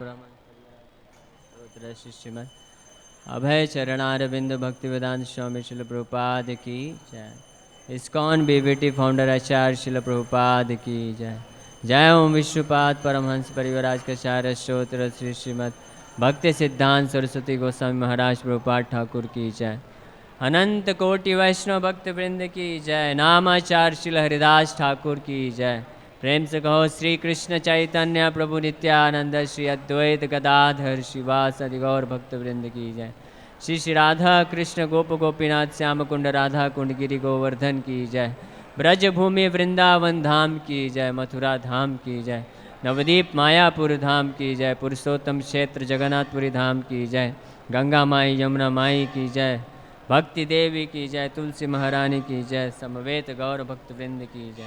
परमहंस शिष्यमत अभय चरणारविंद भक्ति वेदांत स्वामी शिल प्रभुपाद की जय। इस्कॉन बीबीटी फाउंडर आचार्य शिल प्रभुपाद की जय। जय ओम विश्वपाद परमहंस परिवराज कचार्य श्रोत्र श्री श्रीमद भक्ति सिद्धांत सरस्वती गोस्वामी महाराज प्रभुपाद ठाकुर की जय। अनंत कोटि वैष्णव भक्त वृंद की जय। नामाचार्य शिल हरिदास ठाकुर की जय। प्रेम से कहो श्री कृष्ण चैतन्य प्रभु नित्यानंद श्री अद्वैत गदाधर शिवासदि गौर भक्त वृंद की जय। श्री श्री राधा कृष्ण गोप गोपीनाथ श्याम कुंड राधा कुंड गिरि गोवर्धन की जय। ब्रज भूमि वृंदावन धाम की जय। मथुरा धाम की जय। नवदीप मायापुर धाम की जय। पुरुषोत्तम क्षेत्र जगन्नाथपुरी धाम की जय। गंगा माई यमुना माई की जय। भक्ति देवी की जय। तुलसी महारानी की जय। समवेत गौर भक्त वृंद की जय।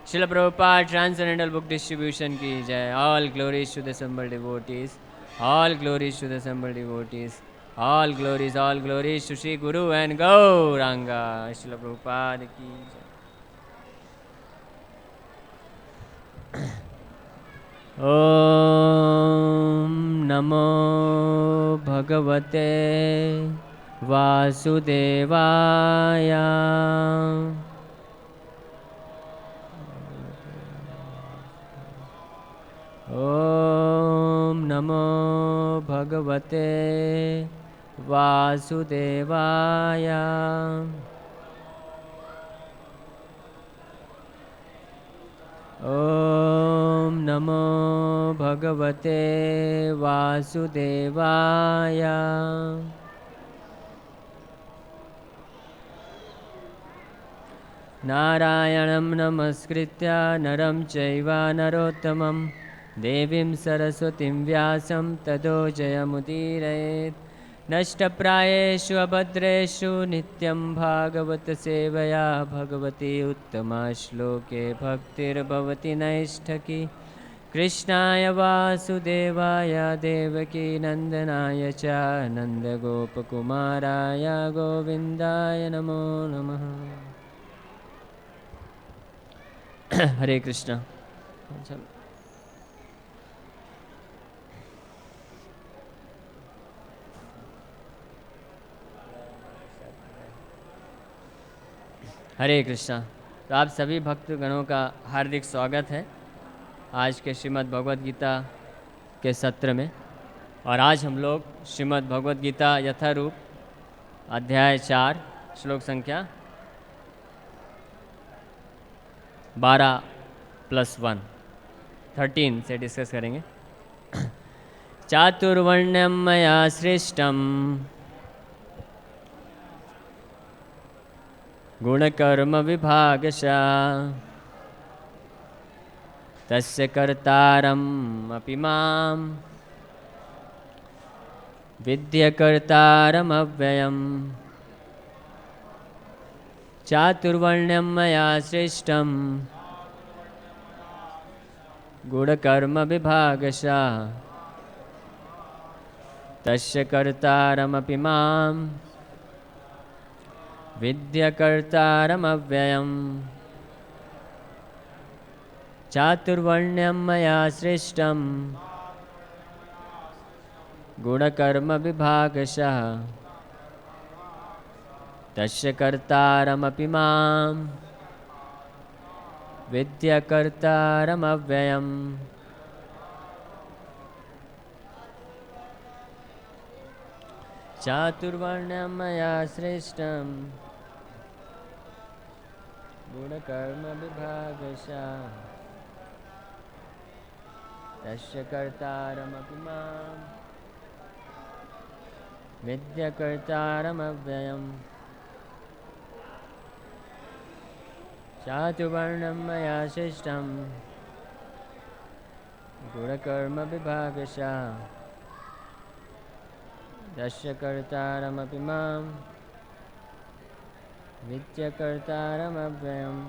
Srila Prabhupada Transcendental Book Distribution की जय। All glories to the assembled devotees. All glories to the assembled devotees. All glories to Sri Guru and Gauranga. Srila Prabhupada की जय। Om Namo Bhagavate Vasudevaya। Om Namo Bhagavate Vasudevaya। Om Namo Bhagavate Vasudevaya। Narayanam namaskritya naram chaiva narottamam देवीं सरस्वतीं व्यासं ततो जयमुदीरयेत्। नष्टप्रायेषु अभद्रेषु नित्यं भागवत सेवया भगवती उत्तमा श्लोके भक्तिर्भवति नैष्ठकी। कृष्णाय वासुदेवाय देवकी नन्दनाय च नन्दगोपकुमाराय गोविन्दाय नमो नमः। हरे कृष्ण। हरे कृष्णा। तो आप सभी भक्तगणों का हार्दिक स्वागत है आज के श्रीमद् भगवद गीता के सत्र में। और आज हम लोग श्रीमद् भगवद गीता यथारूप अध्याय 4 श्लोक संख्या 12+1 13 से डिस्कस करेंगे। चातुर्वर्ण्यं मया सृष्टं गुणकर्म विभागशः तस्य कर्तारम् अपि मां विद्यकर्तारमव्ययम्। चातुर्वर्ण्यं मया सृष्टं गुणकर्म विभागशः तस्य कर्तारमपि मां विद्यकर्तारमव्ययम्। चातुर्वर्ण्यं मया सृष्टं गुणकर्म विभागशः तस्य कर्तारमपि मां विद्यकर्तारमव्ययम्। चातुर्वर्ण्यं मया सृष्टं गुणकर्म विभागशः तस्य कर्तारमपि मां विद्यकर्तारमव्ययम्। चातुर्वर्ण्यं मया सृष्टं गुणकर्म विभागशः तस्य कर्तारमपि मां विद्यकर्तारमव्ययम्।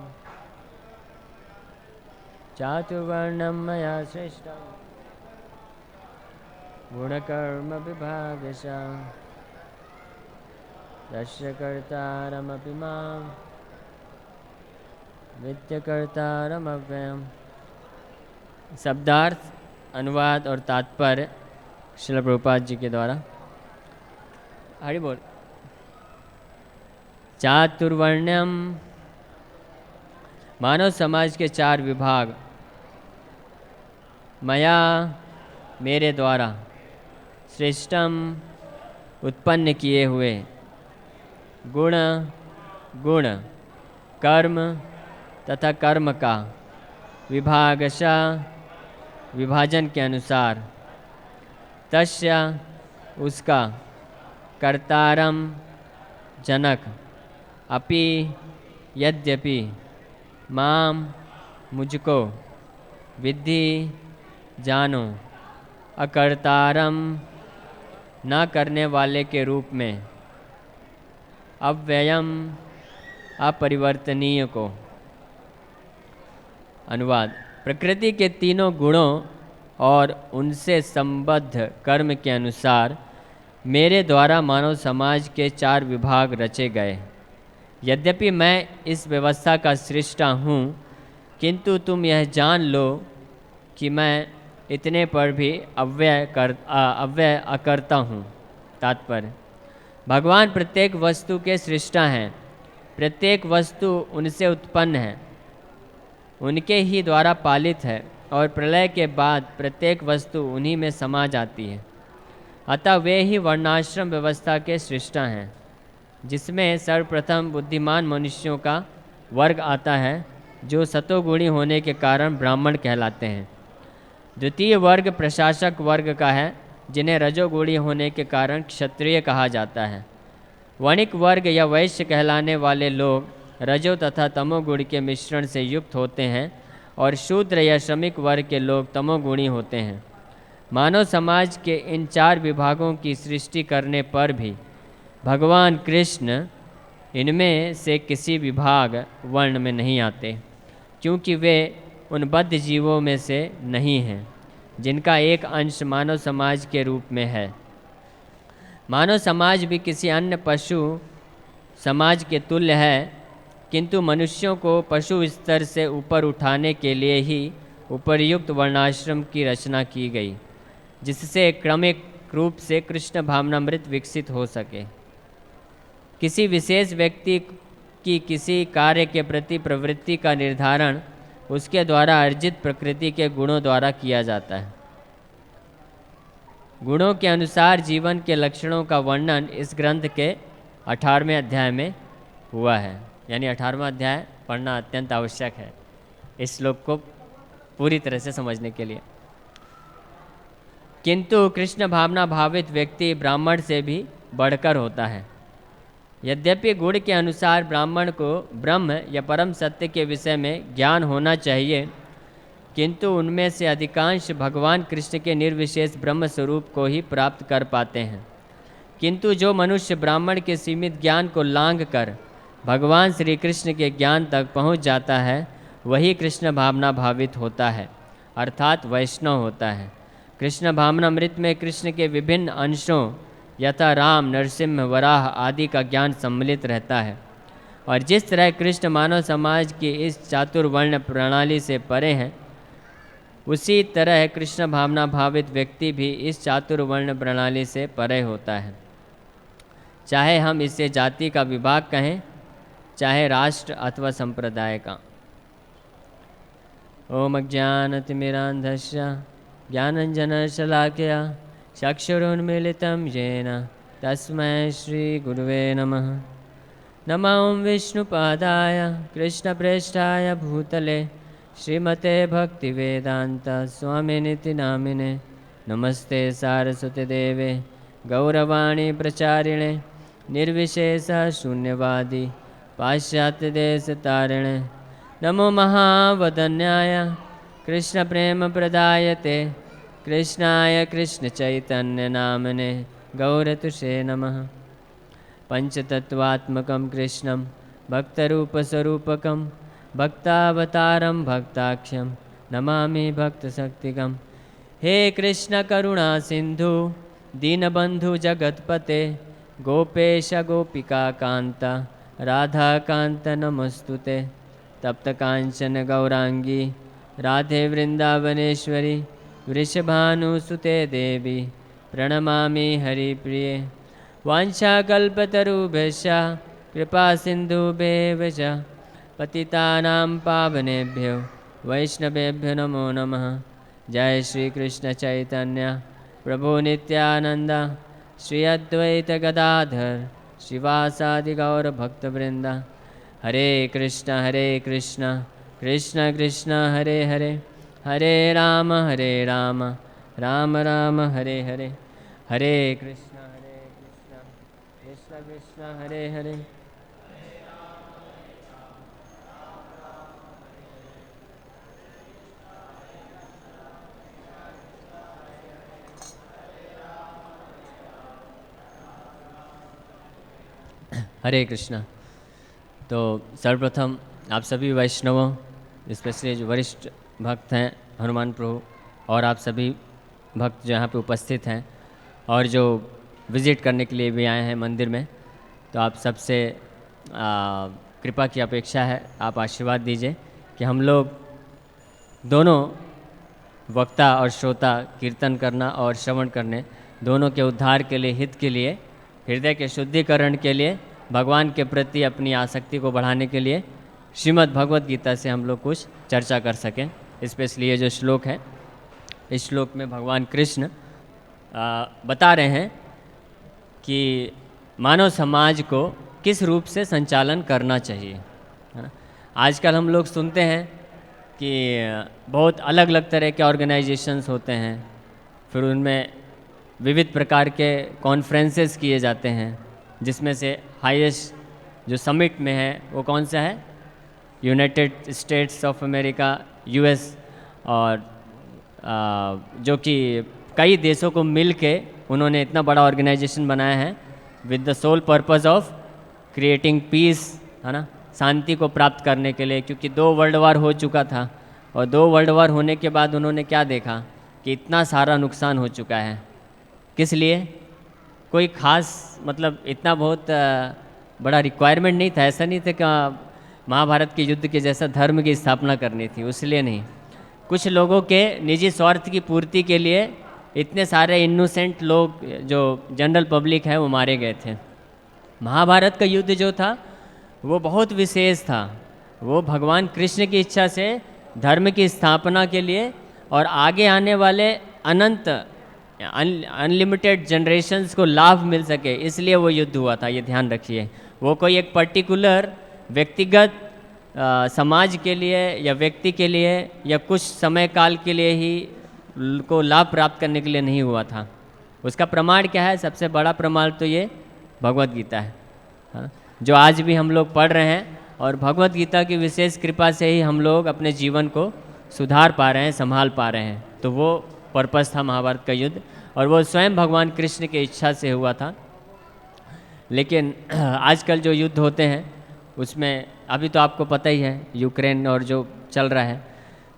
चातुर्वर्ण्यं मया सृष्टं गुणकर्म विभागशः तस्य कर्तारमपि मां विद्यकर्तारमव्ययम्। शब्दार्थ, अनुवाद और तात्पर्य श्रील प्रभुपाद जी के द्वारा। हरि बोल। चातुर्वर्ण्यम, मानव समाज के 4 विभाग मया, मेरे द्वारा, श्रेष्ठम, उत्पन्न किए हुए, गुण, गुण, कर्म तथा कर्म का, विभागशः, विभाजन के अनुसार, तस्य, उसका, कर्तारम, जनक, अपि, यद्यपि, माम, मुझको, विद्धि, जानो, अकर्तारम, न करने वाले के रूप में, अव्ययम, अपरिवर्तनीय को। अनुवाद। प्रकृति के तीनों गुणों और उनसे संबद्ध कर्म के अनुसार मेरे द्वारा मानव समाज के 4 विभाग रचे गए। यद्यपि मैं इस व्यवस्था का सृष्टा हूँ, किंतु तुम यह जान लो कि मैं इतने पर भी अव्यय अकर्ता हूँ। तात्पर्य, भगवान प्रत्येक वस्तु के सृष्टा हैं। प्रत्येक वस्तु उनसे उत्पन्न है, उनके ही द्वारा पालित है और प्रलय के बाद प्रत्येक वस्तु उन्हीं में समा जाती है। अतः वे ही वर्णाश्रम व्यवस्था के सृष्टा हैं, जिसमें सर्वप्रथम बुद्धिमान मनुष्यों का वर्ग आता है, जो सतोगुणी होने के कारण ब्राह्मण कहलाते हैं। द्वितीय वर्ग प्रशासक वर्ग का है, जिन्हें रजोगुणी होने के कारण क्षत्रिय कहा जाता है। वणिक वर्ग या वैश्य कहलाने वाले लोग रजो तथा तमोगुण के मिश्रण से युक्त होते हैं और शूद्र या श्रमिक वर्ग के लोग तमोगुणी होते हैं। मानव समाज के इन 4 विभागों की सृष्टि करने पर भी भगवान कृष्ण इनमें से किसी विभाग वर्ण में नहीं आते, क्योंकि वे उन बद्ध जीवों में से नहीं हैं जिनका एक अंश मानव समाज के रूप में है। मानव समाज भी किसी अन्य पशु समाज के तुल्य है, किंतु मनुष्यों को पशु स्तर से ऊपर उठाने के लिए ही उपर्युक्त वर्णाश्रम की रचना की गई, जिससे क्रमिक रूप से कृष्ण भावनामृत विकसित हो सके। किसी विशेष व्यक्ति की किसी कार्य के प्रति प्रवृत्ति का निर्धारण उसके द्वारा अर्जित प्रकृति के गुणों द्वारा किया जाता है। गुणों के अनुसार जीवन के लक्षणों का वर्णन इस ग्रंथ के 18वें अध्याय में हुआ है। यानी 18वां अध्याय पढ़ना अत्यंत आवश्यक है इस श्लोक को पूरी तरह से समझने के लिए। किंतु कृष्ण भावना भावित व्यक्ति ब्राह्मण से भी बढ़कर होता है। यद्यपि गुण के अनुसार ब्राह्मण को ब्रह्म या परम सत्य के विषय में ज्ञान होना चाहिए, किंतु उनमें से अधिकांश भगवान कृष्ण के निर्विशेष ब्रह्म स्वरूप को ही प्राप्त कर पाते हैं। किंतु जो मनुष्य ब्राह्मण के सीमित ज्ञान को लांघ कर भगवान श्री कृष्ण के ज्ञान तक पहुंच जाता है, वही कृष्ण भावना भावित होता है, अर्थात वैष्णव होता है। कृष्ण भावनामृत में कृष्ण के विभिन्न अंशों यथा राम, नरसिंह, वराह आदि का ज्ञान सम्मिलित रहता है। और जिस तरह कृष्ण मानव समाज की इस चातुर्वर्ण प्रणाली से परे हैं, उसी तरह कृष्ण भावना भावित व्यक्ति भी इस चातुर्वर्ण प्रणाली से परे होता है। चाहे हम इसे जाति का विभाग कहें, चाहे राष्ट्र अथवा संप्रदाय का। ओम अज्ञानतिमिरान्धस्य ज्ञानञ्जनशलाकया चक्षुरुन्मीलितं येन तस्मै श्रीगुरुवे नमः। नमो विष्णुपादाय कृष्णप्रेष्ठाय भूतले श्रीमते भक्तिवेदांत स्वामिनिति नामिने। नमस्ते सारस्वती देवे गौरवाणी प्रचारिणे निर्विशेष शून्यवादी पाश्चात्यदेशतारिणे। नमो महावदन्याय कृष्ण प्रेम प्रदायते कृष्णाय कृष्ण चैतन्य नामने गौरतुषे नमः। पंचतत्वात्मकं कृष्णं भक्तरूपस्वरूपकं भक्तावतारं भक्ताख्यं नमामि भक्तशक्तिकं। हे कृष्ण करुणा सिंधु दीनबंधु जगतपते गोपेश गोपिका कांत राधा कांत नमस्तुते। तप्त कांचन गौरांगी राधे वृंदावनेश्वरी वृषभानुसुते देवी प्रणमामि हरिप्रिये। वाञ्छाकल्पतरुभ्यश्च कृपा सिन्धुभ्येव च पतितानां पावनेभ्यो वैष्णवेभ्यो नमो नमः। जय श्री कृष्ण चैतन्य प्रभु नित्यानंद श्री अद्वैत गदाधर शिवासादि गौर भक्तवृंद। हरे कृष्ण कृष्ण कृष्ण हरे हरे, हरे राम राम राम हरे हरे, हरे कृष्ण कृष्ण कृष्ण हरे हरे। हरे कृष्णा। तो सर्वप्रथम आप सभी वैष्णवों, स्पेशली जो वरिष्ठ भक्त हैं हनुमान प्रभु, और आप सभी भक्त जो यहाँ पे उपस्थित हैं और जो विज़िट करने के लिए भी आए हैं मंदिर में, तो आप सबसे कृपा की अपेक्षा है, आप आशीर्वाद दीजिए कि हम लोग दोनों वक्ता और श्रोता कीर्तन करना और श्रवण करने दोनों के उद्धार के लिए, हित के लिए, हृदय के शुद्धिकरण के लिए, भगवान के प्रति अपनी आसक्ति को बढ़ाने के लिए श्रीमद् भगवत गीता से हम लोग कुछ चर्चा कर सकें। स्पेशली ये जो श्लोक है, इस श्लोक में भगवान कृष्ण बता रहे हैं कि मानव समाज को किस रूप से संचालन करना चाहिए, है ना। आजकल हम लोग सुनते हैं कि बहुत अलग अलग तरह के ऑर्गेनाइजेशंस होते हैं, फिर उनमें विविध प्रकार के कॉन्फ्रेंसेस किए जाते हैं, जिसमें से हाईएस्ट जो समिट में है वो कौन सा है, United states of America, US, और जो कि कई देशों को मिल के उन्होंने इतना बड़ा ऑर्गेनाइजेशन बनाया है with the sole purpose of creating peace, है ना, शांति को प्राप्त करने के लिए। क्योंकि 2 वर्ल्ड वार हो चुका था, और 2 वर्ल्ड वार होने के बाद उन्होंने क्या देखा कि इतना सारा नुकसान हो चुका है। किस लिए? कोई ख़ास मतलब इतना बहुत बड़ा रिक्वायरमेंट नहीं था, ऐसा नहीं था कि महाभारत के युद्ध के जैसा धर्म की स्थापना करनी थी, उसलिए नहीं। कुछ लोगों के निजी स्वार्थ की पूर्ति के लिए इतने सारे इनोसेंट लोग, जो जनरल पब्लिक है, वो मारे गए थे। महाभारत का युद्ध जो था वो बहुत विशेष था, वो भगवान कृष्ण की इच्छा से धर्म की स्थापना के लिए और आगे आने वाले अनंत अनलिमिटेड जनरेशन्स को लाभ मिल सके, इसलिए वो युद्ध हुआ था। ये ध्यान रखिए, वो कोई एक पर्टिकुलर व्यक्तिगत समाज के लिए या व्यक्ति के लिए या कुछ समय काल के लिए ही को लाभ प्राप्त करने के लिए नहीं हुआ था। उसका प्रमाण क्या है? सबसे बड़ा प्रमाण तो ये भगवत गीता है, जो आज भी हम लोग पढ़ रहे हैं, और भगवत गीता की विशेष कृपा से ही हम लोग अपने जीवन को सुधार पा रहे हैं, संभाल पा रहे हैं। तो वो पर्पस था महाभारत का युद्ध, और वो स्वयं भगवान कृष्ण की इच्छा से हुआ था। लेकिन आजकल जो युद्ध होते हैं उसमें अभी तो आपको पता ही है यूक्रेन और जो चल रहा है,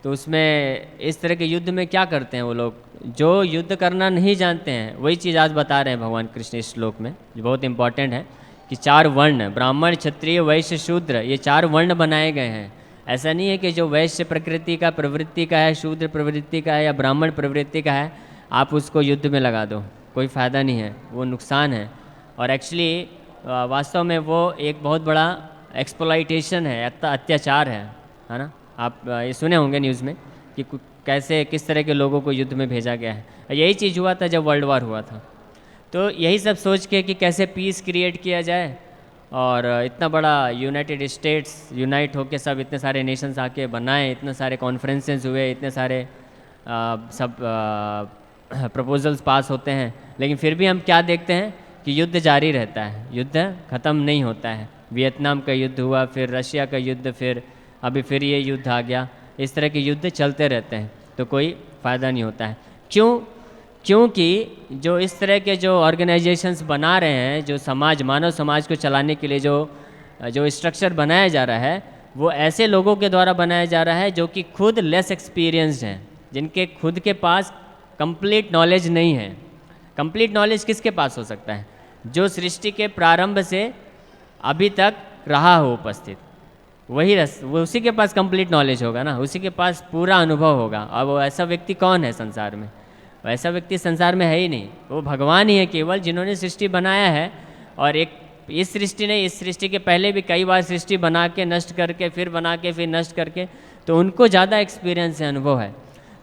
तो उसमें इस तरह के युद्ध में क्या करते हैं वो लोग, जो युद्ध करना नहीं जानते हैं, वही चीज़ आज बता रहे हैं भगवान कृष्ण इस श्लोक में, जो बहुत इंपॉर्टेंट है कि 4 वर्ण, ब्राह्मण, क्षत्रिय, वैश्य, शूद्र, ये 4 वर्ण बनाए गए हैं। ऐसा नहीं है कि जो वैश्य प्रकृति का प्रवृत्ति का है, शूद्र प्रवृत्ति का है या ब्राह्मण प्रवृत्ति का है, आप उसको युद्ध में लगा दो, कोई फ़ायदा नहीं है, वो नुकसान है। और एक्चुअली वास्तव में वो एक बहुत बड़ा एक्सप्लॉइटेशन है, अत्याचार है ना। आप ये सुने होंगे न्यूज़ में कि कैसे किस तरह के लोगों को युद्ध में भेजा गया है। यही चीज़ हुआ था जब वर्ल्ड वार हुआ था। तो यही सब सोच के कि कैसे पीस क्रिएट किया जाए, और इतना बड़ा यूनाइटेड स्टेट्स यूनाइट होके सब इतने सारे नेशंस आके बनाए, इतने सारे कॉन्फ्रेंसेस हुए, इतने सारे सब प्रपोजल्स पास होते हैं, लेकिन फिर भी हम क्या देखते हैं कि युद्ध जारी रहता है, युद्ध ख़त्म नहीं होता है। वियतनाम का युद्ध हुआ, फिर रशिया का युद्ध, फिर अभी फिर ये युद्ध आ गया। इस तरह के युद्ध चलते रहते हैं, तो कोई फ़ायदा नहीं होता है। क्योंकि जो इस तरह के जो ऑर्गेनाइजेशंस बना रहे हैं, जो समाज, मानव समाज को चलाने के लिए जो स्ट्रक्चर बनाया जा रहा है, वो ऐसे लोगों के द्वारा बनाया जा रहा है जो कि खुद लेस एक्सपीरियंस्ड हैं, जिनके खुद के पास कंप्लीट नॉलेज नहीं है। कंप्लीट नॉलेज किसके पास हो सकता है? जो सृष्टि के प्रारंभ से अभी तक रहा हो उपस्थित, वो उसी के पास कंप्लीट नॉलेज होगा ना, उसी के पास पूरा अनुभव होगा। अब वो ऐसा व्यक्ति कौन है संसार में? वैसा व्यक्ति संसार में है ही नहीं। वो भगवान ही है केवल, जिन्होंने सृष्टि बनाया है। और एक इस सृष्टि ने, इस सृष्टि के पहले भी कई बार सृष्टि बना के नष्ट करके फिर बना के फिर नष्ट करके, तो उनको ज़्यादा एक्सपीरियंस है, अनुभव है।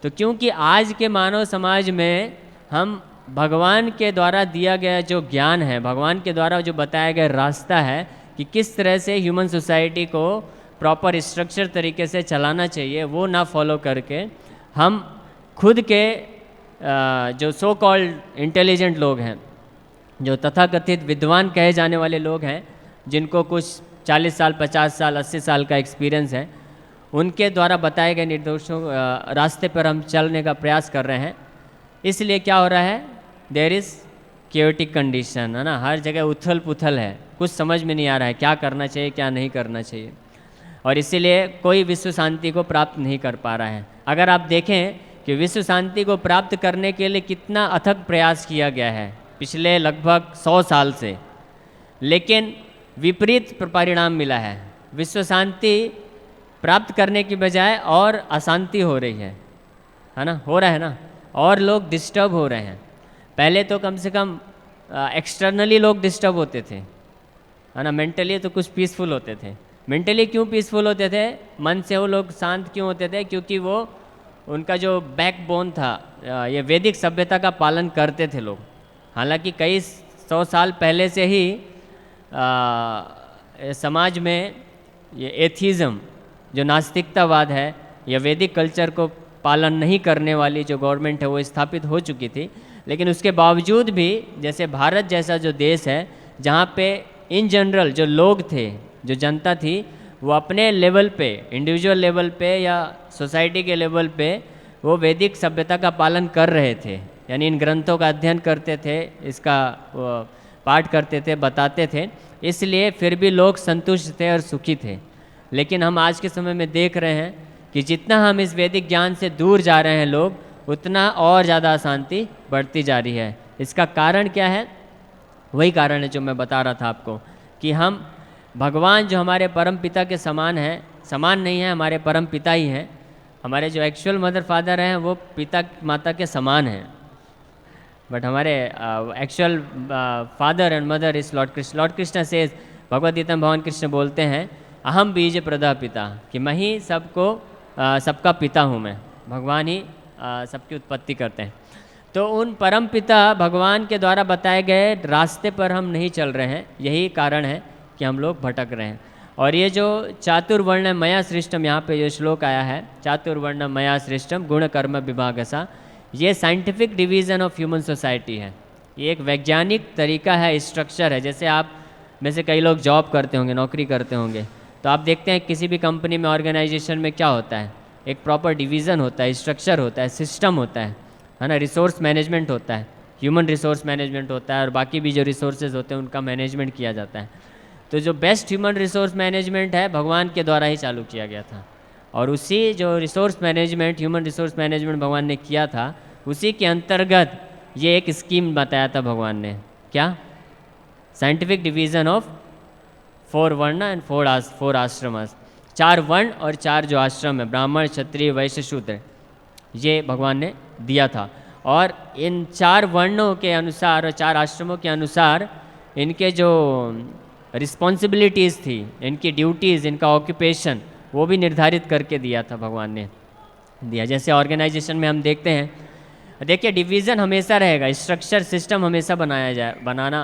तो क्योंकि आज के मानव समाज में हम भगवान के द्वारा दिया गया जो ज्ञान है, भगवान के द्वारा जो बताया गया रास्ता है कि किस तरह से ह्यूमन सोसाइटी को प्रॉपर स्ट्रक्चर तरीके से चलाना चाहिए, वो ना फॉलो करके हम खुद के जो सो कॉल्ड इंटेलिजेंट लोग हैं, जो तथाकथित विद्वान कहे जाने वाले लोग हैं, जिनको कुछ 40 साल 50 साल 80 साल का एक्सपीरियंस है, उनके द्वारा बताए गए निर्देशों रास्ते पर हम चलने का प्रयास कर रहे हैं। इसलिए क्या हो रहा है, देयर इज़ केओटिक कंडीशन, है ना, हर जगह उथल पुथल है, कुछ समझ में नहीं आ रहा है क्या करना चाहिए क्या नहीं करना चाहिए, और इसीलिए कोई विश्व शांति को प्राप्त नहीं कर पा रहा है। अगर आप देखें कि विश्व शांति को प्राप्त करने के लिए कितना अथक प्रयास किया गया है पिछले लगभग 100 साल से, लेकिन विपरीत परिणाम मिला है। विश्व शांति प्राप्त करने की बजाय और अशांति हो रही है ना, हो रहा है ना, और लोग डिस्टर्ब हो रहे हैं। पहले तो कम से कम एक्सटर्नली लोग डिस्टर्ब होते थे, है ना, मेंटली तो कुछ पीसफुल होते थे। मेंटली क्यों पीसफुल होते थे, मन से वो लोग शांत क्यों होते थे, क्योंकि वो उनका जो बैकबोन था, ये वैदिक सभ्यता का पालन करते थे लोग। हालांकि कई 100 साल पहले से ही समाज में ये एथिज्म, जो नास्तिकतावाद है, या वैदिक कल्चर को पालन नहीं करने वाली जो गवर्नमेंट है वो स्थापित हो चुकी थी। लेकिन उसके बावजूद भी, जैसे भारत जैसा जो देश है, जहाँ पे इन जनरल जो लोग थे, जो जनता थी, वो अपने लेवल पे, इंडिविजुअल लेवल पे या सोसाइटी के लेवल पे वो वैदिक सभ्यता का पालन कर रहे थे, यानी इन ग्रंथों का अध्ययन करते थे, इसका पाठ करते थे, बताते थे, इसलिए फिर भी लोग संतुष्ट थे और सुखी थे। लेकिन हम आज के समय में देख रहे हैं कि जितना हम इस वैदिक ज्ञान से दूर जा रहे हैं लोग, उतना और ज़्यादा अशांति बढ़ती जा रही है। इसका कारण क्या है, वही कारण है जो मैं बता रहा था आपको, कि हम भगवान जो हमारे परम पिता के समान हैं, समान नहीं है, हमारे परम पिता ही हैं। हमारे जो एक्चुअल मदर फादर हैं वो पिता माता के समान हैं, बट हमारे actual father and mother is Lord Krishna. Lord Krishna से भगवद गीता में भगवान कृष्ण बोलते हैं, अहम बीज प्रदा पिता, कि मैं ही सबका पिता हूँ, मैं भगवान ही सबकी उत्पत्ति करते हैं। तो उन परम पिता भगवान के द्वारा बताए गए रास्ते पर हम नहीं चल रहे हैं, यही कारण है कि हम लोग भटक रहे हैं। और ये जो चातुर्वर्ण मया सृष्टम, यहाँ पे जो श्लोक आया है, चातुर्वर्ण मया सृष्टम गुण कर्म विभागसा, ये scientific division of human society है। ये एक वैज्ञानिक तरीका है, स्ट्रक्चर है। जैसे आप में से कई लोग जॉब करते होंगे, नौकरी करते होंगे, तो आप देखते हैं किसी भी कंपनी में, ऑर्गेनाइजेशन में क्या होता है, एक प्रॉपर डिवीज़न होता है, स्ट्रक्चर होता है, सिस्टम होता है ना, रिसोर्स मैनेजमेंट होता है, ह्यूमन रिसोर्स मैनेजमेंट होता है, और बाकी भी जो रिसोर्सेज होते हैं उनका मैनेजमेंट किया जाता है। तो जो बेस्ट ह्यूमन रिसोर्स मैनेजमेंट है, भगवान के द्वारा ही चालू किया गया था, और उसी जो resource management, human resource management भगवान ने किया था, उसी के अंतर्गत ये एक स्कीम बताया था भगवान ने, क्या, साइंटिफिक डिवीज़न ऑफ 4 वर्ण एंड 4 आश्रमस, 4 वर्ण और 4 जो आश्रम है, ब्राह्मण क्षत्रिय वैश्य शूद्र, ये भगवान ने दिया था। और इन 4 वर्णों के अनुसार और 4 आश्रमों के अनुसार इनके जो रिस्पॉन्सिबिलिटीज़ थी, इनकी ड्यूटीज़, इनका ऑक्यूपेशन, वो भी निर्धारित करके दिया था, भगवान ने दिया। जैसे ऑर्गेनाइजेशन में हम देखते हैं, देखिए डिवीज़न हमेशा रहेगा, स्ट्रक्चर सिस्टम हमेशा बनाना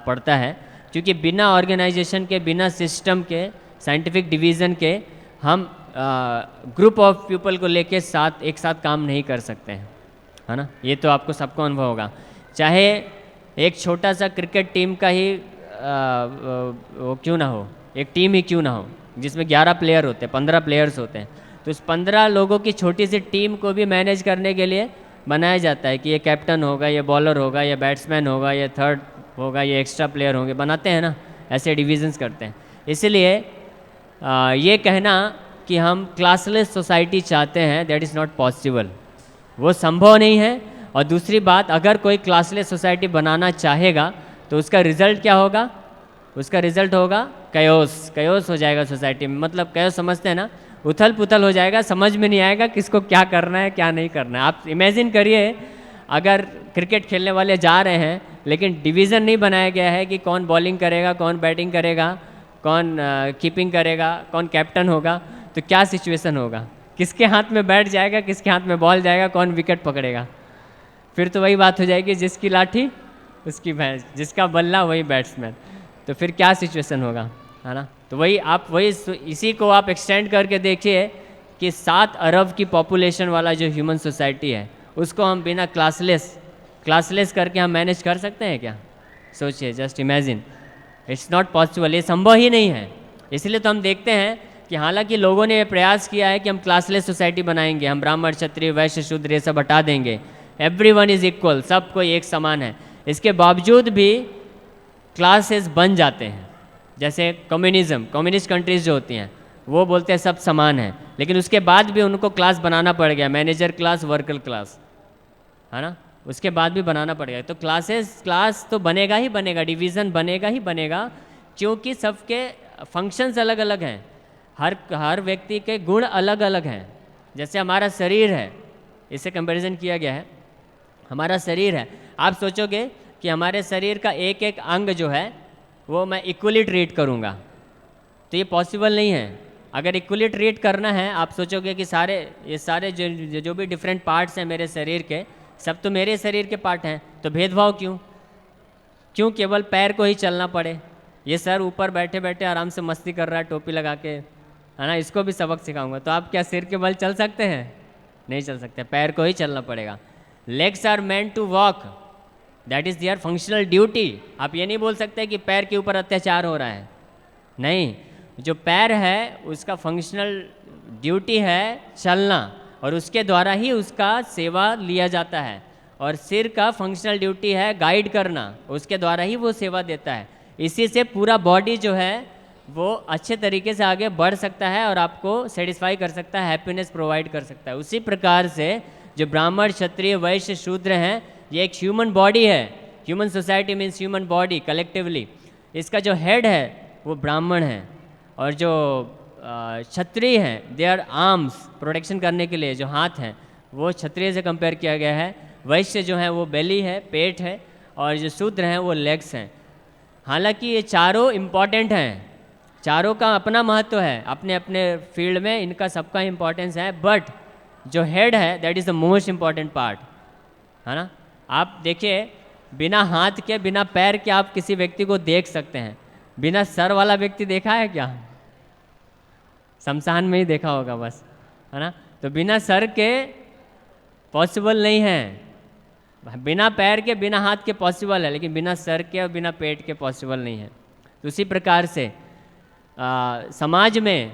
पड़ता है, क्योंकि बिना ऑर्गेनाइजेशन के, बिना सिस्टम के, साइंटिफिक डिवीज़न के हम ग्रुप ऑफ पीपल को लेके एक साथ काम नहीं कर सकते हैं, है ना। ये तो आपको सबको अनुभव होगा। चाहे एक छोटा सा क्रिकेट टीम का ही वो क्यों ना हो, एक टीम ही क्यों ना हो, जिसमें 11 प्लेयर होते हैं, 15 प्लेयर्स होते हैं, तो उस 15 लोगों की छोटी सी टीम को भी मैनेज करने के लिए बनाया जाता है कि ये कैप्टन होगा, ये बॉलर होगा, ये बैट्समैन होगा, ये थर्ड होगा, ये एक्स्ट्रा प्लेयर होंगे, बनाते हैं ना, ऐसे डिविजन्स करते हैं। इसलिए ये कहना कि हम क्लासलेस सोसाइटी चाहते हैं, दैट इज़ नॉट पॉसिबल, वो संभव नहीं है। और दूसरी बात, अगर कोई क्लासलेस सोसाइटी बनाना चाहेगा तो उसका रिज़ल्ट क्या होगा, उसका रिज़ल्ट होगा कयोस हो जाएगा सोसाइटी में। मतलब कयोस समझते हैं ना, उथल पुथल हो जाएगा, समझ में नहीं आएगा किसको क्या करना है क्या नहीं करना है। आप इमेजिन करिए, अगर क्रिकेट खेलने वाले जा रहे हैं लेकिन डिवीज़न नहीं बनाया गया है कि कौन बॉलिंग करेगा, कौन बैटिंग करेगा, कौन कीपिंग करेगा, कौन कैप्टन होगा, तो क्या सिचुएशन होगा, किसके हाथ में बैट जाएगा, किसके हाथ में बॉल जाएगा, कौन विकेट पकड़ेगा। फिर तो वही बात हो जाएगी, जिसकी लाठी उसकी भैंस, जिसका बल्ला वही बैट्समैन। तो फिर क्या सिचुएशन होगा, है ना। तो वही आप इसी को आप एक्सटेंड करके देखिए कि 7 अरब की पॉपुलेशन वाला जो ह्यूमन सोसाइटी है उसको हम बिना क्लासलेस करके हम मैनेज कर सकते हैं क्या? सोचिए, just imagine, it's not possible, ये संभव ही नहीं है। इसलिए तो हम देखते हैं कि हालांकि लोगों ने ये प्रयास किया है कि हम क्लासलेस सोसाइटी बनाएंगे, हम ब्राह्मण, क्षत्रिय, वैश्य, शूद्र ये सब हटा देंगे, एवरीवन इज़ इक्वल, सब कोई एक समान है। इसके बावजूद भी क्लासेस बन जाते हैं। जैसे कम्युनिस्ट कंट्रीज़ जो होती हैं वो बोलते हैं सब समान है, लेकिन उसके बाद भी उनको क्लास बनाना पड़ गया, मैनेजर क्लास, वर्कर क्लास, है ना, उसके बाद भी बनाना पड़ गया। तो क्लास तो बनेगा ही बनेगा, डिवीज़न बनेगा ही बनेगा, क्योंकि सबके फंक्शंस अलग अलग हैं, हर व्यक्ति के गुण अलग अलग हैं। जैसे हमारा शरीर है, इससे कंपैरिजन किया गया है, हमारा शरीर है, आप सोचोगे कि हमारे शरीर का एक एक अंग जो है वो मैं इक्वली ट्रीट करूँगा, तो ये पॉसिबल नहीं है। अगर इक्वली ट्रीट करना है, आप सोचोगे कि ये सारे जो भी डिफरेंट पार्ट्स हैं मेरे शरीर के, सब तो मेरे शरीर के पार्ट हैं, तो भेदभाव क्यों केवल पैर को ही चलना पड़े? ये सर ऊपर बैठे बैठे आराम से मस्ती कर रहा है टोपी लगा के, है ना, इसको भी सबक सिखाऊंगा, तो आप क्या सिर के बल चल सकते हैं? नहीं चल सकते, पैर को ही चलना पड़ेगा। Legs are meant to walk, that is their functional duty. आप ये नहीं बोल सकते कि पैर के ऊपर अत्याचार हो रहा है, नहीं, जो पैर है उसका फंक्शनल ड्यूटी है चलना, और उसके द्वारा ही उसका सेवा लिया जाता है। और सिर का फंक्शनल ड्यूटी है गाइड करना, उसके द्वारा ही वो सेवा देता है। इसी से पूरा बॉडी जो है वो अच्छे तरीके से आगे बढ़ सकता है और आपको सेटिस्फाई कर सकता है, हैप्पीनेस प्रोवाइड कर सकता है। उसी प्रकार से जो ब्राह्मण, क्षत्रिय, वैश्य, शूद्र हैं, ये एक ह्यूमन बॉडी है। Human society means human body collectively. इसका जो हेड है वो ब्राह्मण है, और जो क्षत्रिय हैं, दे आर आर्म्स, प्रोटेक्शन करने के लिए जो हाथ हैं वो क्षत्रिय से कंपेयर किया गया है। वैश्य जो है वो बेली है, पेट है, और जो शूद्र हैं वो लेग्स हैं। हालांकि ये चारों इम्पॉर्टेंट हैं, चारों का अपना महत्व है, अपने अपने फील्ड में इनका सबका इम्पोर्टेंस है, बट जो हेड है that is the most important part, है ना। आप देखिए, बिना हाथ के, बिना पैर के आप किसी व्यक्ति को देख सकते हैं, बिना सर वाला व्यक्ति देखा है क्या? शमशान में ही देखा होगा बस, है ना। तो बिना सर के पॉसिबल नहीं है, बिना पैर के, बिना हाथ के पॉसिबल है, लेकिन बिना सर के और बिना पेट के पॉसिबल नहीं है। तो उसी प्रकार से समाज में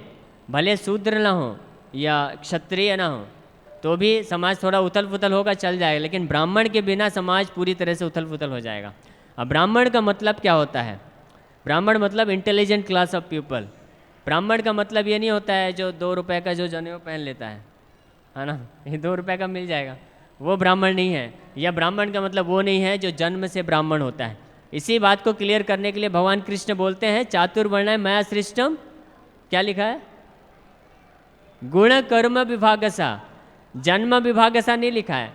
भले शूद्र ना हो या क्षत्रिय ना हो तो भी समाज थोड़ा उथल पुथल होगा, चल जाएगा, लेकिन ब्राह्मण के बिना समाज पूरी तरह से उथल पुथल हो जाएगा। अब ब्राह्मण का मतलब क्या होता है? ब्राह्मण मतलब इंटेलिजेंट क्लास ऑफ पीपल। ब्राह्मण का मतलब ये नहीं होता है जो 2 रुपए का जो जनेऊ पहन लेता है ना, ये 2 रुपए का मिल जाएगा, वो ब्राह्मण नहीं है। या ब्राह्मण का मतलब वो नहीं है जो जन्म से ब्राह्मण होता है। इसी बात को क्लियर करने के लिए भगवान कृष्ण बोलते हैं, चातुर्वर्ण्य मया सृष्टम, क्या लिखा है? गुण कर्म विभागसा, जन्म विभागसा नहीं लिखा है,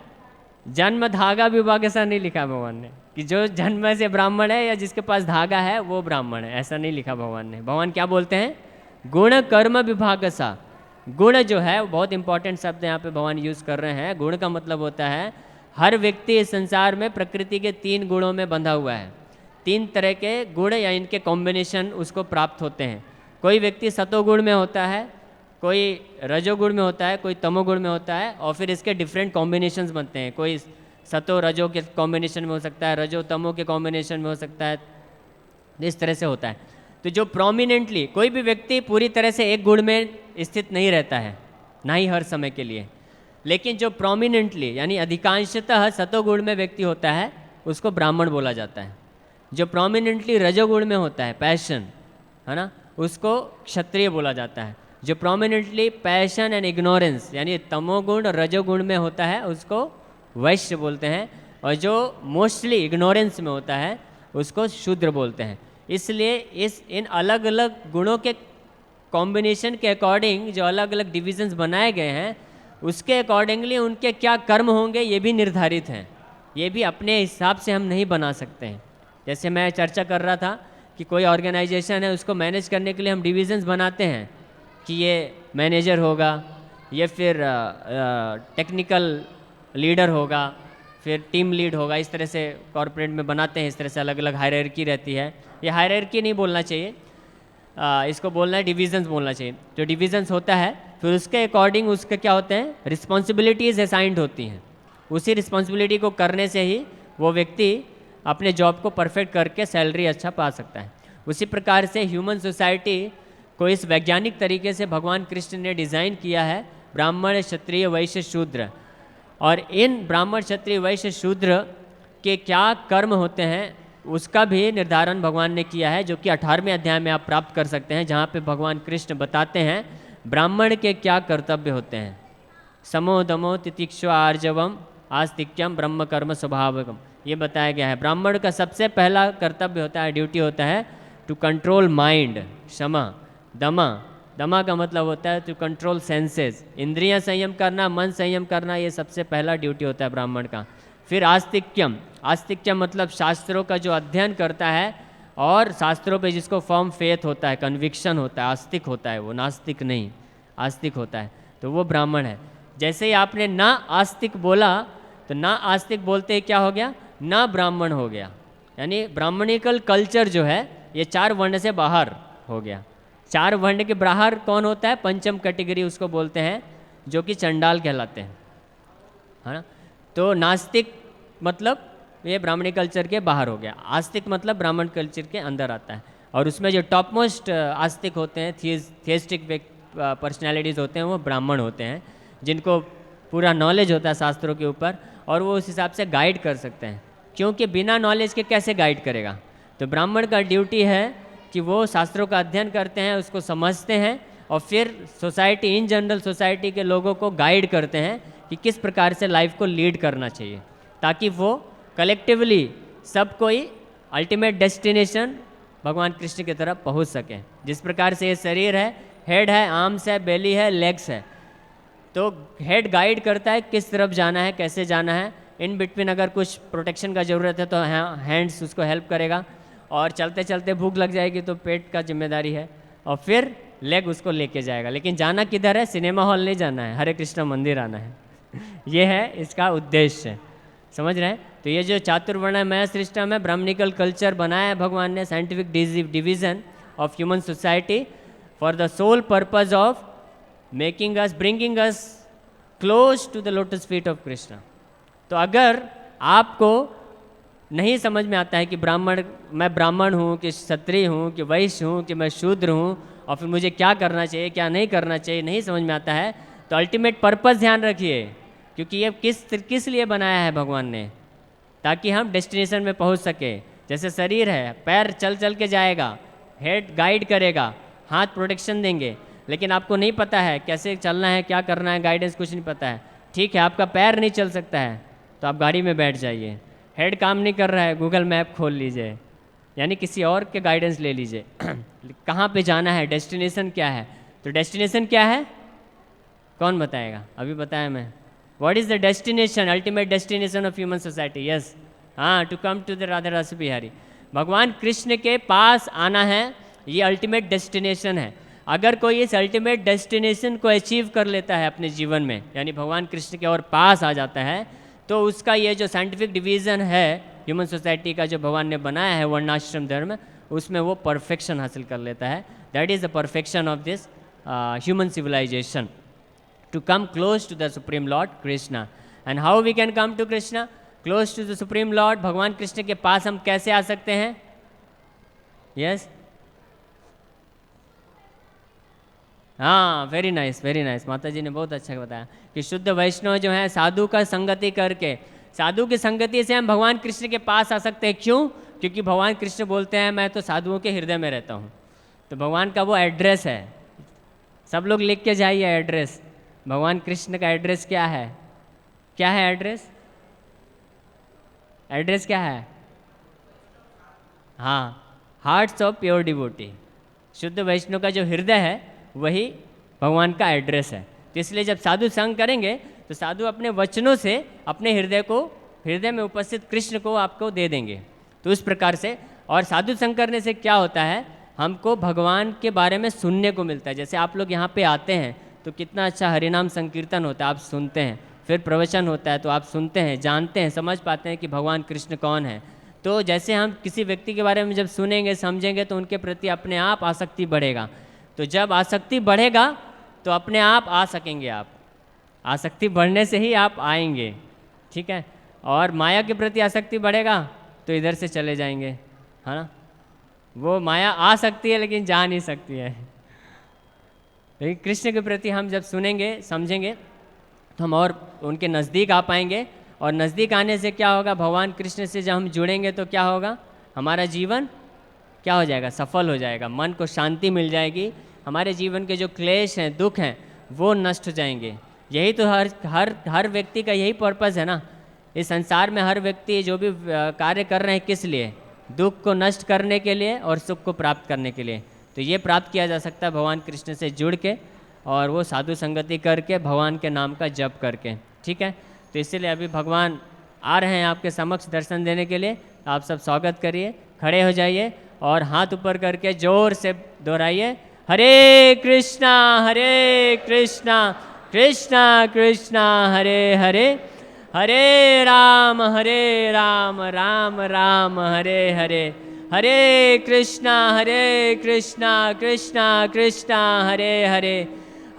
जन्म धागा विभागसा नहीं लिखा भगवान ने, कि जो जन्म से ब्राह्मण है या जिसके पास धागा है वो ब्राह्मण है, ऐसा नहीं लिखा भगवान ने। भगवान क्या बोलते हैं? गुण कर्म विभागसा। गुण जो है वो बहुत इंपॉर्टेंट शब्द यहाँ पे भगवान यूज़ कर रहे हैं। गुण का मतलब होता है हर व्यक्ति इस संसार में प्रकृति के 3 गुणों में बंधा हुआ है। 3 तरह के गुण या इनके कॉम्बिनेशन उसको प्राप्त होते हैं। कोई व्यक्ति सतोगुण में होता है, कोई रजोगुण में होता है, कोई तमोगुण में होता है, और फिर इसके डिफरेंट कॉम्बिनेशंस बनते हैं। कोई सतो रजो के कॉम्बिनेशन में हो सकता है, रजो तमो के कॉम्बिनेशन में हो सकता है, इस तरह से होता है। तो जो प्रोमिनेंटली, कोई भी व्यक्ति पूरी तरह से एक गुण में स्थित नहीं रहता है, ना ही हर समय के लिए, लेकिन जो प्रोमिनेंटली यानी अधिकांशतः सतोगुण में व्यक्ति होता है उसको ब्राह्मण बोला जाता है। जो प्रोमिनेंटली रजोगुण में होता है, पैशन, है ना, उसको क्षत्रिय बोला जाता है। जो प्रोमिनेंटली पैशन एंड इग्नोरेंस यानी तमोगुण और रजोगुण में होता है उसको वैश्य बोलते हैं, और जो मोस्टली इग्नोरेंस में होता है उसको शूद्र बोलते हैं। इसलिए इन अलग अलग गुणों के कॉम्बिनेशन के अकॉर्डिंग जो अलग अलग डिविजन्स बनाए गए हैं, उसके अकॉर्डिंगली उनके क्या कर्म होंगे ये भी निर्धारित हैं। ये भी अपने हिसाब से हम नहीं बना सकते हैं। जैसे मैं चर्चा कर रहा था कि कोई ऑर्गेनाइजेशन है, उसको मैनेज करने के लिए हम डिविजन्स बनाते हैं कि ये मैनेजर होगा, ये फिर टेक्निकल लीडर होगा, फिर टीम लीड होगा। इस तरह से कॉर्पोरेट में बनाते हैं, इस तरह से अलग अलग हायरार्की रहती है। ये हायरार्की नहीं बोलना चाहिए, इसको बोलना है डिविजन्स बोलना चाहिए। जो डिविजन्स होता है फिर उसके अकॉर्डिंग उसके क्या होते हैं, रिस्पॉन्सिबिलिटीज़ असाइंड होती हैं। उसी रिस्पॉन्सिबिलिटी को करने से ही वो व्यक्ति अपने जॉब को परफेक्ट करके सैलरी अच्छा पा सकता है। उसी प्रकार से ह्यूमन सोसाइटी को इस वैज्ञानिक तरीके से भगवान कृष्ण ने डिज़ाइन किया है, ब्राह्मण क्षत्रिय वैश्य शूद्र। और इन ब्राह्मण क्षत्रिय वैश्य शूद्र के क्या कर्म होते हैं उसका भी निर्धारण भगवान ने किया है, जो कि 18वें अध्याय में आप प्राप्त कर सकते हैं, जहाँ पे भगवान कृष्ण बताते हैं ब्राह्मण के क्या कर्तव्य होते हैं। समो दमो तितिक्षा आर्जवम आस्तिक्यम ब्रह्म कर्म स्वभावकम, ये बताया गया है। ब्राह्मण का सबसे पहला कर्तव्य होता है, ड्यूटी होता है टू कंट्रोल माइंड, क्षमा, दमा, दमा का मतलब होता है टू कंट्रोल सेंसेस, इंद्रियां संयम करना, मन संयम करना, ये सबसे पहला ड्यूटी होता है ब्राह्मण का। फिर आस्तिक्यम, आस्तिक्यम मतलब शास्त्रों का जो अध्ययन करता है और शास्त्रों पे जिसको फर्म फेथ होता है, कन्विक्शन होता है, आस्तिक होता है, वो नास्तिक नहीं, आस्तिक होता है, तो वो ब्राह्मण है। जैसे ही आपने ना आस्तिक बोला तो ना आस्तिक बोलते ही क्या हो गया, ना ब्राह्मण हो गया। यानी ब्राह्मणिकल कल्चर जो है ये 4 वर्ण से बाहर हो गया। 4 वर्ण के बाहर कौन होता है, पंचम कैटेगरी उसको बोलते हैं, जो कि चंडाल कहलाते हैं, है ना। तो नास्तिक मतलब ये ब्राह्मणी कल्चर के बाहर हो गया, आस्तिक मतलब ब्राह्मण कल्चर के अंदर आता है। और उसमें जो टॉप मोस्ट आस्तिक होते हैं, थियस्टिक पर्सनैलिटीज़ होते हैं, वो ब्राह्मण होते हैं, जिनको पूरा नॉलेज होता है शास्त्रों के ऊपर, और वो उस हिसाब से गाइड कर सकते हैं। क्योंकि बिना नॉलेज के कैसे गाइड करेगा, तो ब्राह्मण का ड्यूटी है कि वो शास्त्रों का अध्ययन करते हैं, उसको समझते हैं, और फिर सोसाइटी, इन जनरल सोसाइटी के लोगों को गाइड करते हैं कि किस प्रकार से लाइफ को लीड करना चाहिए, ताकि वो कलेक्टिवली सब कोई अल्टीमेट डेस्टिनेशन भगवान कृष्ण की तरफ पहुंच सके। जिस प्रकार से ये शरीर है, हेड है, आर्म्स है, बेली है, लेग्स है, तो हेड गाइड करता है किस तरफ जाना है, कैसे जाना है। इन बिटवीन अगर कुछ प्रोटेक्शन का ज़रूरत है तो हैंड्स उसको हेल्प करेगा, और चलते चलते भूख लग जाएगी तो पेट का जिम्मेदारी है, और फिर लेग उसको लेके जाएगा। लेकिन जाना किधर है, सिनेमा हॉल नहीं जाना है, हरे कृष्ण मंदिर आना है। ये है इसका उद्देश्य, समझ रहे हैं। तो ये जो चातुर्वर्णमय सिस्टम है, ब्राह्मणिकल कल्चर बनाया है भगवान ने, scientific division of human society for the sole purpose of making us, bringing us close to the lotus feet of Krishna. तो अगर आपको नहीं समझ में आता है कि मैं ब्राह्मण हूँ कि क्षत्रिय हूँ कि वैश्य हूँ कि मैं शूद्र हूँ, और फिर मुझे क्या करना चाहिए क्या नहीं करना चाहिए नहीं समझ में आता है, तो अल्टीमेट पर्पस ध्यान रखिए, क्योंकि ये किस लिए बनाया है भगवान ने, ताकि हम डेस्टिनेशन में पहुंच सके। जैसे शरीर है, पैर चल चल के जाएगा, हेड गाइड करेगा, हाथ प्रोटेक्शन देंगे, लेकिन आपको नहीं पता है कैसे चलना है, क्या करना है, गाइडेंस कुछ नहीं पता है। ठीक है, आपका पैर नहीं चल सकता है तो आप गाड़ी में बैठ जाइए, हेड काम नहीं कर रहा है, गूगल मैप खोल लीजिए, यानी किसी और के गाइडेंस ले लीजिए। कहाँ पे जाना है, डेस्टिनेशन क्या है, तो डेस्टिनेशन क्या है कौन बताएगा, अभी बताया मैं। What is the destination, ultimate destination of human society, yes, हाँ, to come to the Radha Ras Bihari, भगवान कृष्ण के पास आना है, ये अल्टीमेट डेस्टिनेशन है। अगर कोई इस अल्टीमेट डेस्टिनेशन को अचीव कर लेता है अपने जीवन में, यानी भगवान कृष्ण के और पास आ जाता है, तो उसका ये जो साइंटिफिक डिवीज़न है ह्यूमन सोसाइटी का जो भगवान ने बनाया है वर्णाश्रम धर्म, उसमें वो परफेक्शन हासिल कर लेता है। That is the perfection of this human civilization, to come close to the supreme lord Krishna. And how we can come to Krishna, close to the supreme lord, भगवान कृष्ण के पास हम कैसे आ सकते हैं, यस, हाँ, वेरी नाइस वेरी नाइस, माता जी ने बहुत अच्छा बताया कि शुद्ध वैष्णव जो है साधु का संगति करके, साधु की संगति से हम भगवान कृष्ण के पास आ सकते हैं। क्यों, क्योंकि भगवान कृष्ण बोलते हैं मैं तो साधुओं के हृदय में रहता हूँ, तो भगवान का वो एड्रेस है, सब लोग लिख के जाइए एड्रेस, भगवान कृष्ण का एड्रेस क्या है, क्या है एड्रेस, एड्रेस क्या है, हाँ, हार्ट्स ऑफ प्योर डिवोटी, शुद्ध वैष्णव का जो हृदय है वही भगवान का एड्रेस है। तो इसलिए जब साधु संग करेंगे तो साधु अपने वचनों से अपने हृदय को हृदय में उपस्थित कृष्ण को आपको दे देंगे। तो उस प्रकार से, और साधु संग करने से क्या होता है, हमको भगवान के बारे में सुनने को मिलता है। जैसे आप लोग यहाँ पे आते हैं तो कितना अच्छा हरिनाम संकीर्तन होता है, आप सुनते हैं, फिर प्रवचन होता है तो आप सुनते हैं, जानते हैं, समझ पाते हैं कि भगवान कृष्ण कौन है। तो जैसे हम किसी व्यक्ति के बारे में जब सुनेंगे समझेंगे तो उनके प्रति अपने आप आसक्ति बढ़ेगा। तो जब आसक्ति बढ़ेगा तो अपने आप आ सकेंगे आप, आसक्ति बढ़ने से ही आप आएंगे, ठीक है। और माया के प्रति आसक्ति बढ़ेगा तो इधर से चले जाएंगे, है ना। वो माया आ सकती है लेकिन जा नहीं सकती है। लेकिन कृष्ण के प्रति हम जब सुनेंगे समझेंगे तो हम और उनके नज़दीक आ पाएंगे। और नज़दीक आने से क्या होगा, भगवान कृष्ण से जब हम जुड़ेंगे तो क्या होगा, हमारा जीवन क्या हो जाएगा, सफल हो जाएगा, मन को शांति मिल जाएगी, हमारे जीवन के जो क्लेश हैं, दुख हैं, वो नष्ट हो जाएंगे। यही तो हर व्यक्ति का यही पर्पज़ है ना। इस संसार में हर व्यक्ति जो भी कार्य कर रहे हैं किस लिए, दुख को नष्ट करने के लिए और सुख को प्राप्त करने के लिए। तो ये प्राप्त किया जा सकता है भगवान कृष्ण से जुड़ के और वो साधु संगति करके, भगवान के नाम का जप करके, ठीक है। तो इसीलिए अभी भगवान आ रहे हैं आपके समक्ष दर्शन देने के लिए। आप सब स्वागत करिए, खड़े हो जाइए और हाथ ऊपर करके जोर से दोहराइए, हरे कृष्णा कृष्णा कृष्णा हरे हरे, हरे राम राम राम हरे हरे, हरे कृष्णा कृष्णा कृष्णा हरे हरे,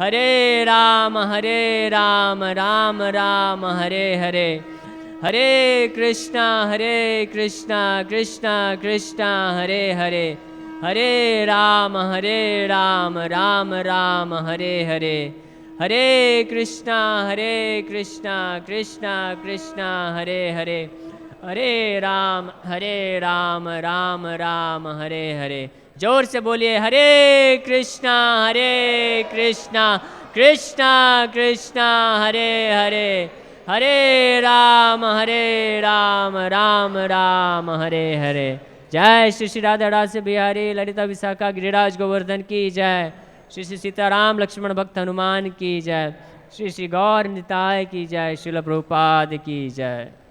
हरे राम राम राम हरे हरे, हरे कृष्णा कृष्णा कृष्णा हरे हरे, हरे राम राम राम हरे हरे, हरे कृष्णा कृष्णा कृष्णा हरे हरे, हरे राम राम राम हरे हरे। जोर से बोलिए, हरे कृष्णा कृष्णा कृष्णा हरे हरे, हरे राम राम राम हरे हरे। जय श्री श्री राधा दास बिहारी ललिता विशाखा गिरिराज गोवर्धन की जय, श्री श्री सीताराम लक्ष्मण भक्त हनुमान की जय, श्री श्री गौर निताय की जय, श्रील प्रभुपाद की जय।